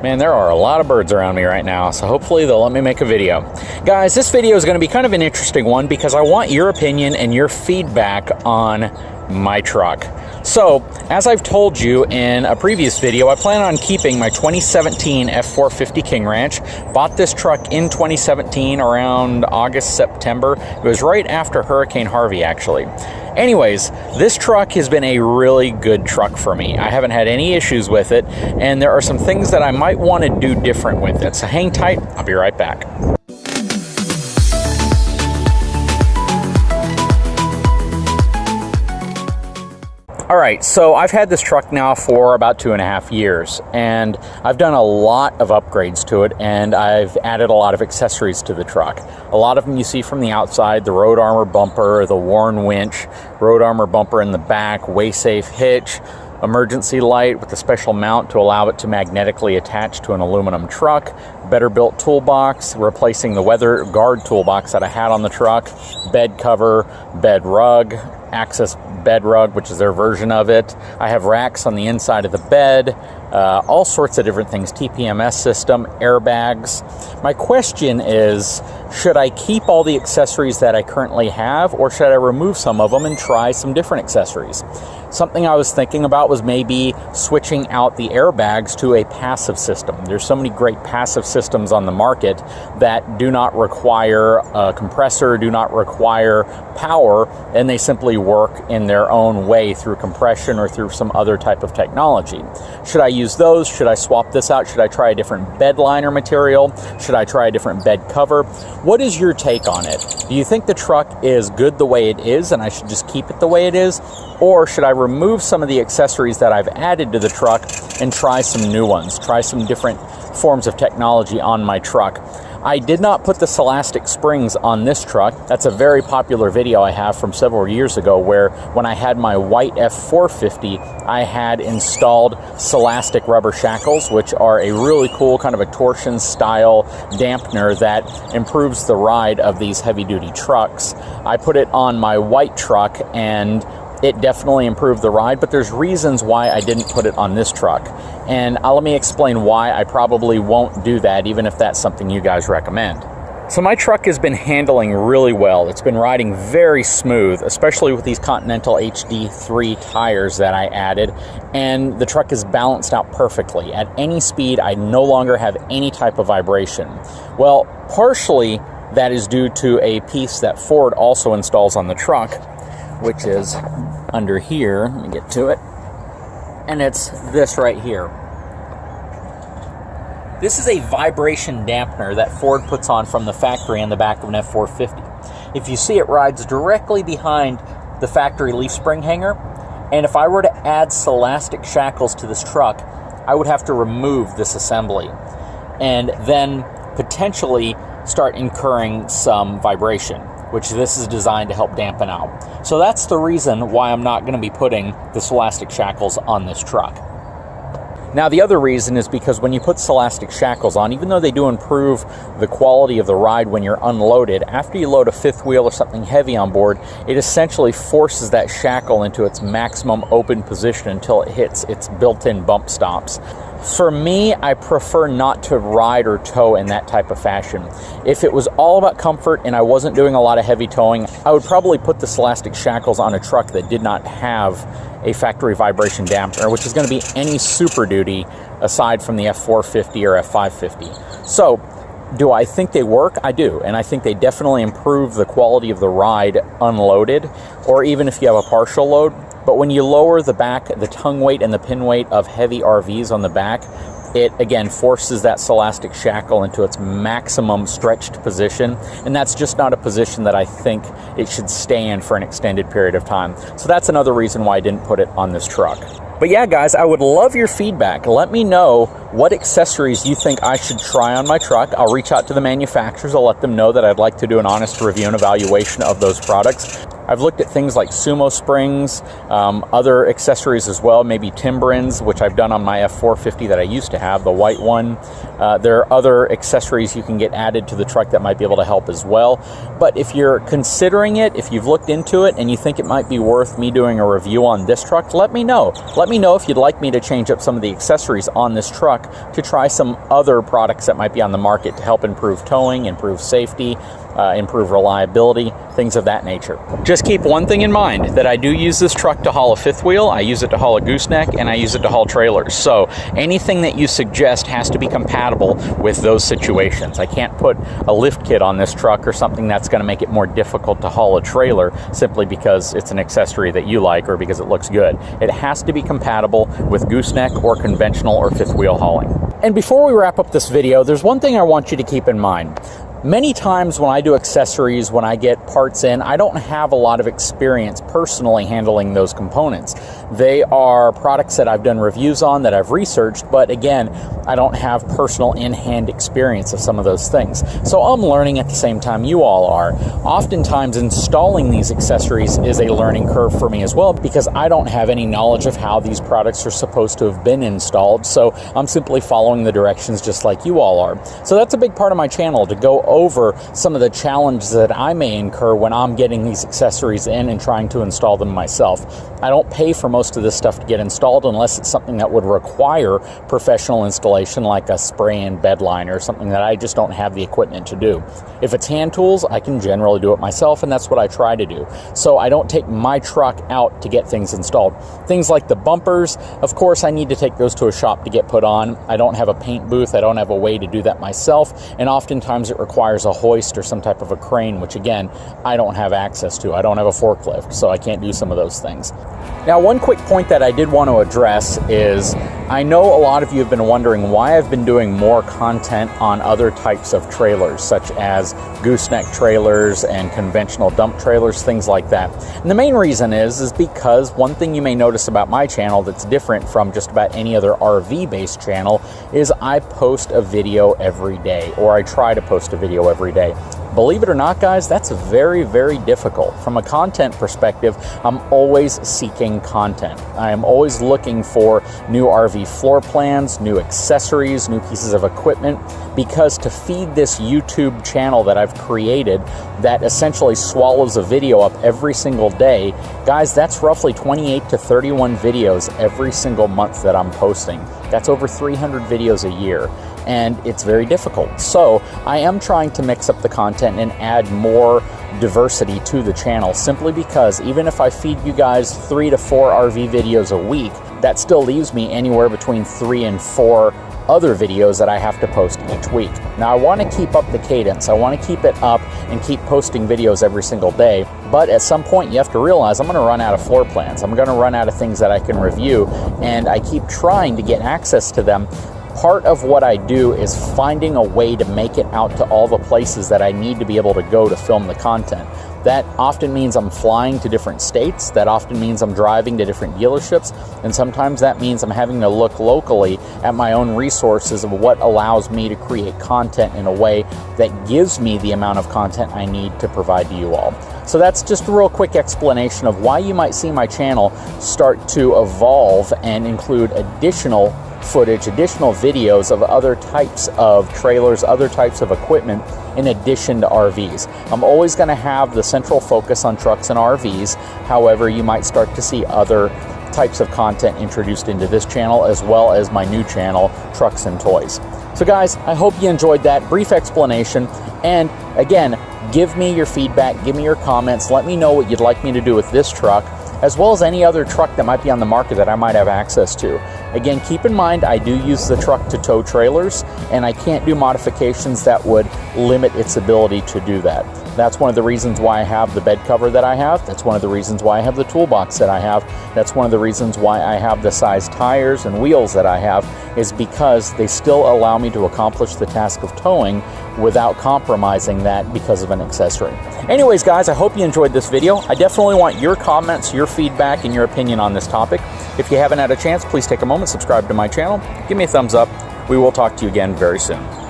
Man, there are a lot of birds around me right now, so hopefully they'll let me make a video. Guys, this video is going to be kind of an interesting one because I want your opinion and your feedback on my truck. So, as I've told you in a previous video, I plan on keeping my 2017 F450 King Ranch. Bought this truck in 2017 around August, September. It was right after Hurricane Harvey, actually. Anyways, this truck has been a really good truck for me. I haven't had any issues with it, and there are some things that I might want to do different with it. So hang tight, I'll be right back. All right, so I've had this truck now for about 2.5 years, and I've done a lot of upgrades to it, and I've added a lot of accessories to the truck. A lot of them you see from the outside: the road armor bumper, the Warn winch, road armor bumper in the back, way-safe hitch, emergency light with a special mount to allow it to magnetically attach to an aluminum truck, better built toolbox, replacing the weather guard toolbox that I had on the truck, bed cover, bed rug, access bed rug, which is their version of it. I have racks on the inside of the bed, all sorts of different things, TPMS system, airbags. My question is, should I keep all the accessories that I currently have, or should I remove some of them and try some different accessories? Something I was thinking about was maybe switching out the airbags to a passive system. There's so many great passive systems on the market that do not require a compressor, do not require power, and they simply work in their own way through compression or through some other type of technology. Should I use those? Should I swap this out? Should I try a different bed liner material? Should I try a different bed cover? What is your take on it? Do you think the truck is good the way it is and I should just keep it the way it is? Or should I remove some of the accessories that I've added to the truck and try some new ones, try some different forms of technology on my truck? I did not put the silastic springs on this truck. That's a very popular video I have from several years ago where when I had my white F450, I had installed silastic rubber shackles, which are a really cool kind of a torsion style dampener that improves the ride of these heavy duty trucks. I put it on my white truck and it definitely improved the ride, but there's reasons why I didn't put it on this truck. And let me explain why I probably won't do that, even if that's something you guys recommend. So my truck has been handling really well. It's been riding very smooth, especially with these Continental HD3 tires that I added, and the truck is balanced out perfectly. At any speed, I no longer have any type of vibration. Well, partially that is due to a piece that Ford also installs on the truck, which is under here. Let me get to it. And it's this right here. This is a vibration dampener that Ford puts on from the factory on the back of an F450. If you see, it rides directly behind the factory leaf spring hanger. And if I were to add silastic shackles to this truck, I would have to remove this assembly and then potentially start incurring some vibration, which this is designed to help dampen out. So that's the reason why I'm not going to be putting the silastic shackles on this truck. Now, the other reason is because when you put silastic shackles on, even though they do improve the quality of the ride when you're unloaded, after you load a fifth wheel or something heavy on board, it essentially forces that shackle into its maximum open position until it hits its built-in bump stops. For me, I prefer not to ride or tow in that type of fashion. If it was all about comfort and I wasn't doing a lot of heavy towing, I would probably put the silastic shackles on a truck that did not have a factory vibration dampener, which is going to be any Super Duty aside from the F450 or F550. So, do I think they work? I do, and I think they definitely improve the quality of the ride unloaded, or even if you have a partial load. But when you lower the back, the tongue weight and the pin weight of heavy RVs on the back, it again forces that silastic shackle into its maximum stretched position, and that's just not a position that I think it should stay in for an extended period of time. So that's another reason why I didn't put it on this truck. But yeah, guys, I would love your feedback. Let me know what accessories you think I should try on my truck. I'll reach out to the manufacturers. I'll let them know that I'd like to do an honest review and evaluation of those products. I've looked at things like sumo springs, other accessories as well, maybe timbrins, which I've done on my F450 that I used to have, the white one. There are other accessories you can get added to the truck that might be able to help as well. But if you're considering it, if you've looked into it and you think it might be worth me doing a review on this truck, let me know. Let me know if you'd like me to change up some of the accessories on this truck to try some other products that might be on the market to help improve towing, improve safety, improve reliability, things of that nature. Just keep one thing in mind, that I do use this truck to haul a fifth wheel, I use it to haul a gooseneck, and I use it to haul trailers. So anything that you suggest has to be compatible with those situations. I can't put a lift kit on this truck or something that's going to make it more difficult to haul a trailer simply because it's an accessory that you like or because it looks good. It has to be compatible with gooseneck or conventional or fifth wheel hauling. And before we wrap up this video, there's one thing I want you to keep in mind. Many times when I do accessories, when I get parts in, I don't have a lot of experience personally handling those components. They are products that I've done reviews on, that I've researched, but again, I don't have personal in-hand experience of some of those things. So I'm learning at the same time you all are. Oftentimes installing these accessories is a learning curve for me as well, because I don't have any knowledge of how these products are supposed to have been installed. So I'm simply following the directions just like you all are. So that's a big part of my channel, to go over some of the challenges that I may incur when I'm getting these accessories in and trying to install them myself. I don't pay for most of this stuff to get installed unless it's something that would require professional installation, like a spray-in bed liner or something that I just don't have the equipment to do. If it's hand tools, I can generally do it myself, and that's what I try to do. So I don't take my truck out to get things installed. Things like the bumpers, of course, I need to take those to a shop to get put on. I don't have a paint booth. I don't have a way to do that myself, and oftentimes it requires a hoist or some type of a crane, which again, I don't have access to. I don't have a forklift, so I can't do some of those things. Now, one quick point that I did want to address is, I know a lot of you have been wondering why I've been doing more content on other types of trailers, such as gooseneck trailers and conventional dump trailers, things like that. And the main reason is because one thing you may notice about my channel that's different from just about any other RV-based channel is I post a video every day, or I try to post a video every day. Believe it or not, guys, that's very, very difficult. From a content perspective, I'm always seeking content. I am always looking for new RV floor plans, new accessories, new pieces of equipment, because to feed this YouTube channel that I've created that essentially swallows a video up every single day, guys, that's roughly 28 to 31 videos every single month that I'm posting. That's over 300 videos a year, and it's very difficult. So I am trying to mix up the content and add more diversity to the channel, simply because even if I feed you guys 3 to 4 RV videos a week, that still leaves me anywhere between 3 and 4 other videos that I have to post each week. Now, I want to keep up the cadence. I want to keep it up and keep posting videos every single day. But at some point, you have to realize I'm going to run out of floor plans. I'm going to run out of things that I can review, and I keep trying to get access to them. Part of what I do is finding a way to make it out to all the places that I need to be able to go to film the content. That often means I'm flying to different states. That often means I'm driving to different dealerships. And sometimes that means I'm having to look locally at my own resources of what allows me to create content in a way that gives me the amount of content I need to provide to you all. So that's just a real quick explanation of why you might see my channel start to evolve and include additional footage, additional videos of other types of trailers, other types of equipment in addition to RVs. I'm always going to have the central focus on trucks and RVs. However, you might start to see other types of content introduced into this channel, as well as my new channel, Trucks and Toys. So guys, I hope you enjoyed that brief explanation. And again, give me your feedback, give me your comments, let me know what you'd like me to do with this truck, as well as any other truck that might be on the market that I might have access to. Again, keep in mind, I do use the truck to tow trailers, and I can't do modifications that would limit its ability to do that. That's one of the reasons why I have the bed cover that I have. That's one of the reasons why I have the toolbox that I have. That's one of the reasons why I have the size tires and wheels that I have, is because they still allow me to accomplish the task of towing without compromising that because of an accessory. Anyways, guys, I hope you enjoyed this video. I definitely want your comments, your feedback, and your opinion on this topic. If you haven't had a chance, please take a moment, subscribe to my channel, give me a thumbs up. We will talk to you again very soon.